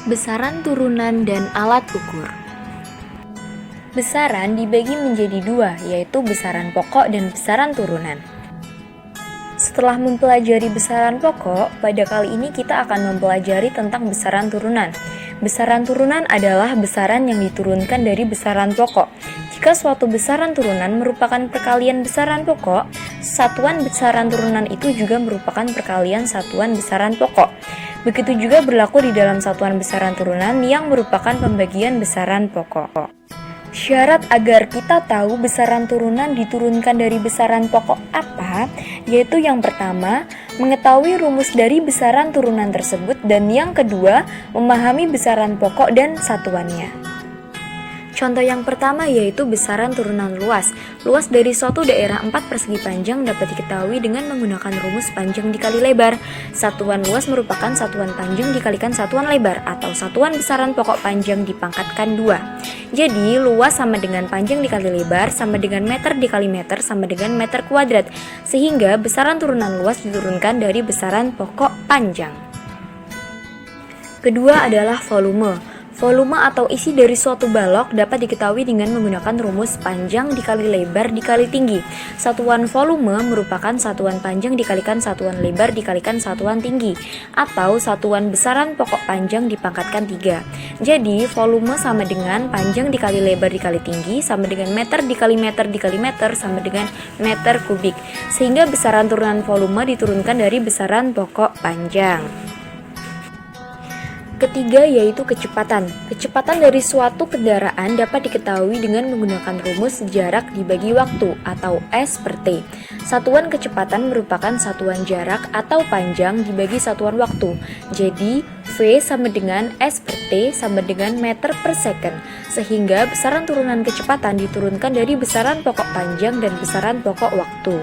Besaran turunan dan alat ukur. Besaran dibagi menjadi dua, yaitu besaran pokok dan besaran turunan. Setelah mempelajari besaran pokok, pada kali ini kita akan mempelajari tentang besaran turunan. Besaran turunan adalah besaran yang diturunkan dari besaran pokok. Jika suatu besaran turunan merupakan perkalian besaran pokok, satuan besaran turunan itu juga merupakan perkalian satuan besaran pokok. Begitu juga berlaku di dalam satuan besaran turunan yang merupakan pembagian besaran pokok. Syarat agar kita tahu besaran turunan diturunkan dari besaran pokok apa, yaitu yang pertama, mengetahui rumus dari besaran turunan tersebut, dan yang kedua, memahami besaran pokok dan satuannya. Contoh yang pertama yaitu besaran turunan luas. Luas dari suatu daerah 4 persegi panjang dapat diketahui dengan menggunakan rumus panjang dikali lebar. Satuan luas merupakan satuan panjang dikalikan satuan lebar atau satuan besaran pokok panjang dipangkatkan 2. Jadi luas sama dengan panjang dikali lebar sama dengan meter dikali meter sama dengan meter kuadrat. Sehingga besaran turunan luas diturunkan dari besaran pokok panjang. Kedua adalah volume. Volume atau isi dari suatu balok dapat diketahui dengan menggunakan rumus panjang dikali lebar dikali tinggi. Satuan volume merupakan satuan panjang dikalikan satuan lebar dikalikan satuan tinggi, atau satuan besaran pokok panjang dipangkatkan 3. Jadi volume sama dengan panjang dikali lebar dikali tinggi sama dengan meter dikali meter dikali meter sama dengan meter kubik. Sehingga besaran turunan volume diturunkan dari besaran pokok panjang. Ketiga yaitu kecepatan. Kecepatan dari suatu kendaraan dapat diketahui dengan menggunakan rumus jarak dibagi waktu atau S per T. Satuan kecepatan merupakan satuan jarak atau panjang dibagi satuan waktu. Jadi V sama dengan S per T sama dengan meter per second. Sehingga besaran turunan kecepatan diturunkan dari besaran pokok panjang dan besaran pokok waktu.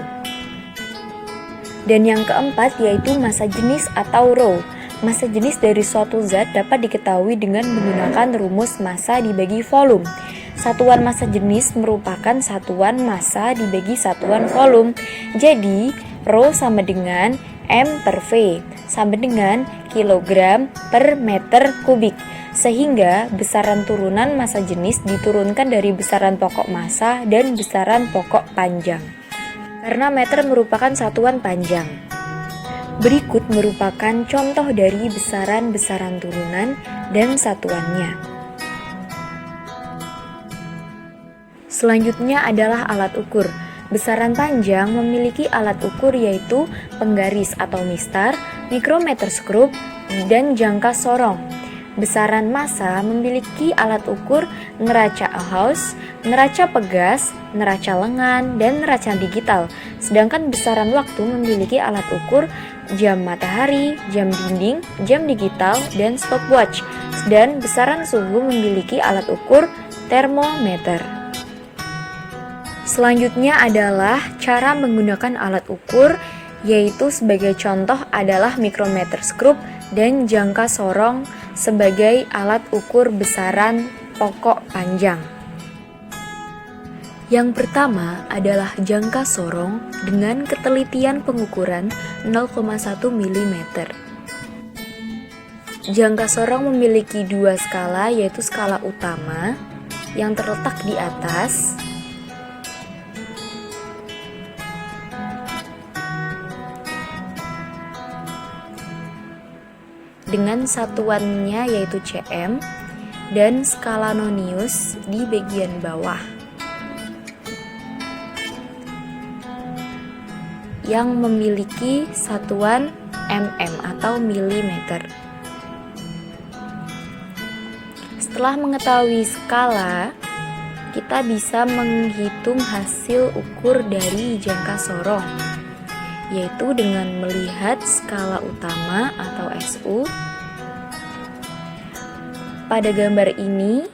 Dan yang keempat yaitu massa jenis atau rho. Massa jenis dari suatu zat dapat diketahui dengan menggunakan rumus massa dibagi volume. Satuan massa jenis merupakan satuan massa dibagi satuan volume. Jadi, rho sama dengan M per V, sama dengan kilogram per meter kubik. Sehingga besaran turunan massa jenis diturunkan dari besaran pokok massa dan besaran pokok panjang. Karena meter merupakan satuan panjang. Berikut merupakan contoh dari besaran-besaran turunan dan satuannya. Selanjutnya adalah alat ukur. Besaran panjang memiliki alat ukur yaitu penggaris atau mistar, mikrometer skrup, dan jangka sorong. Besaran massa memiliki alat ukur neraca Ahus, neraca pegas, neraca lengan, dan neraca digital. Sedangkan besaran waktu memiliki alat ukur jam matahari, jam dinding, jam digital, dan stopwatch. Dan besaran suhu memiliki alat ukur termometer. Selanjutnya adalah cara menggunakan alat ukur, yaitu sebagai contoh adalah mikrometer skrup dan jangka sorong sebagai alat ukur besaran pokok panjang. Yang pertama adalah jangka sorong dengan ketelitian pengukuran 0,1 mm. Jangka sorong memiliki dua skala, yaitu skala utama yang terletak di atas dengan satuannya yaitu cm, dan skala nonius di bagian bawah yang memiliki satuan mm atau milimeter. Setelah mengetahui skala, kita bisa menghitung hasil ukur dari jangka sorong, yaitu dengan melihat skala utama atau SU. Pada gambar ini,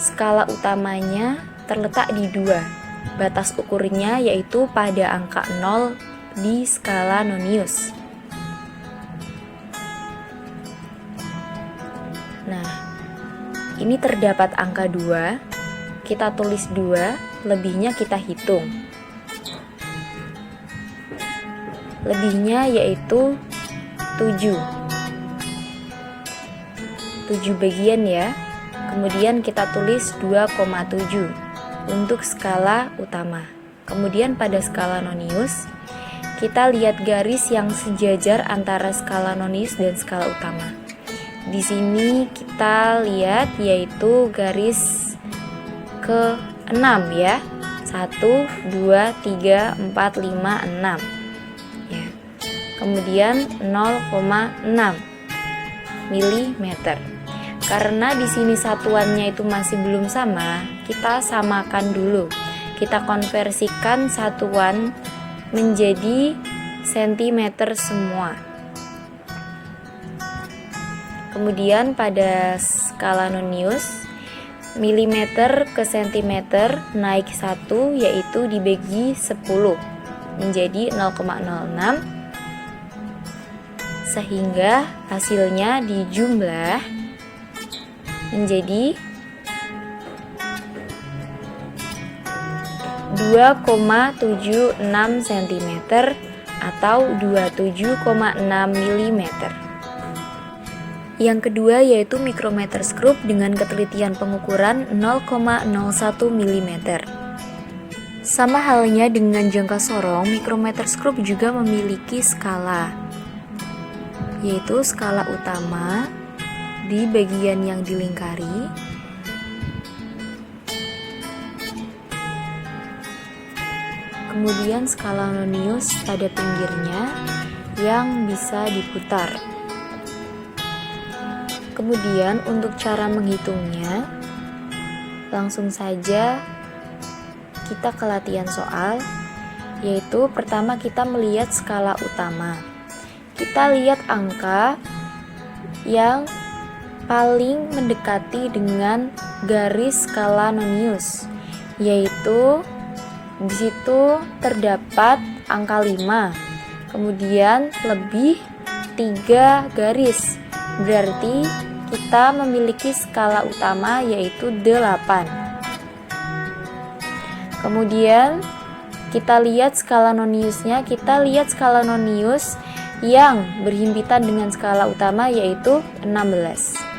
skala utamanya terletak di 2. Batas ukurnya yaitu pada angka 0 di skala nonius. Nah, ini terdapat angka 2. Kita tulis 2, lebihnya kita hitung. Lebihnya yaitu 7. 7 bagian ya. Kemudian kita tulis 2,7 untuk skala utama. Kemudian pada skala nonius, kita lihat garis yang sejajar antara skala nonius dan skala utama. Di sini kita lihat yaitu garis ke-6 ya. 1, 2, 3, 4, 5, 6 ya. Kemudian 0,6 mm. Karena di sini satuannya itu masih belum sama, kita samakan dulu. Kita konversikan satuan menjadi sentimeter semua. Kemudian pada skala nonius, milimeter ke sentimeter naik 1, yaitu dibagi 10 menjadi 0,06, sehingga hasilnya dijumlah menjadi 2,76 cm atau 27,6 mm. Yang kedua yaitu mikrometer skrup dengan ketelitian pengukuran 0,01 mm. Sama halnya dengan jangka sorong, mikrometer skrup juga memiliki skala, yaitu skala utama di bagian yang dilingkari, kemudian skala nonius pada pinggirnya yang bisa diputar. Kemudian untuk cara menghitungnya, langsung saja kita ke latihan soal, yaitu pertama kita melihat skala utama. Kita lihat angka yang paling mendekati dengan garis skala nonius, yaitu di situ terdapat angka 5, kemudian lebih 3 garis, berarti kita memiliki skala utama yaitu 8. Kemudian kita lihat skala noniusnya, kita lihat skala nonius yang berhimpitan dengan skala utama yaitu 16.